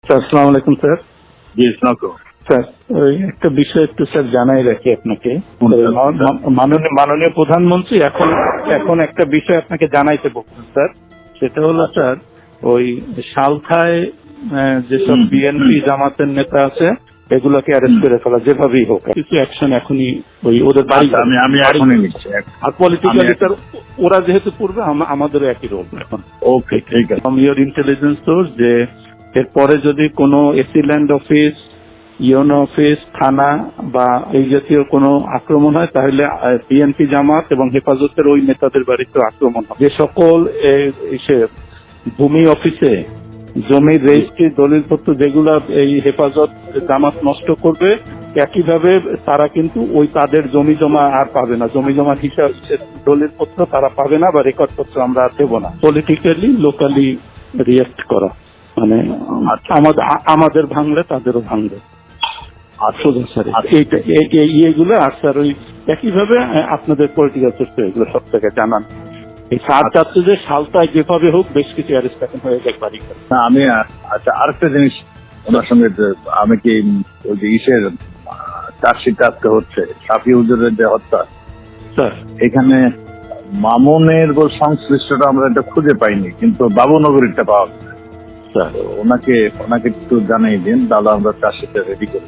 Sir আসসালামু আলাইকুম sir. জি, স্নাতক। স্যার ওই একটা বিষয় একটু স্যার জানাই রাখি আপনাকে। মাননীয় প্রধানমন্ত্রী এখন একটা বিষয় আপনাকে জানাইতে বলছেন স্যার। সেটা হলো স্যার ওই সালখায় যেসব বিএনপি জামাতের নেতা আছে এগুলোকে অ্যারেস্ট করে ফেলা যেভাবেই হোক, কিছু অ্যাকশন এখনই ওই ওদের বাড়ি আমি এখনই নিচ্ছি। আর পলিটিক্যালি স্যার ওরা যেহেতু পূর্বে আমাদেরও একই রোল এখন। ওকে, ঠিক আছে। ফ্রম ইওর ইন্টেলিজেন্স সোর্স যে এরপরে যদি কোনো AC land office, UNO office, থানা বা এই জাতীয় কোনো আক্রমণ হয় তাহলে বিএনপি জামাত এবং হেফাজতের ওই নেতাদের বাড়িতে আক্রমণ হবে। যে সকল ভূমি অফিসে জমির রেজিস্ট্রি দলিলপত্র যেগুলা এই হেফাজত জামাত নষ্ট করবে, একইভাবে তারা কিন্তু ওই তাদের জমি জমা আর পাবে না, জমি জমার হিসাব দলিলপত্র তারা পাবে না বা রেকর্ডপত্র আমরা আর দেবো না। পলিটিক্যালি লোকালি রিয়েক্ট করা, মানে আমাদের ভাঙলে তাদেরও ভাঙবে। সোজা স্যার এইগুলো। আর স্যার ওই একইভাবে আপনাদের পলিটিক্যাল সোর্স এগুলো সব থেকে জানান। এই স্যার চাচ্ছে যে সালটায় যেভাবে হোক বেশ কিছু অ্যারেস্ট এখন হয়ে যায় বাড়ি। আমি আচ্ছা, আরেকটা জিনিস ওনার সঙ্গে আমি কি ওই যে ইসের চার্জশিট আজকে হচ্ছে শাফি হুজুরের যে হত্যা, স্যার এখানে মামুনের সংশ্লিষ্টটা আমরা এটা খুঁজে পাইনি, কিন্তু বাবুনগরীরটা পাওয়া গেছে। ওনাকে একটু জানাই দিন, তাহলে আমরা চার্জশিটটা রেডি করি।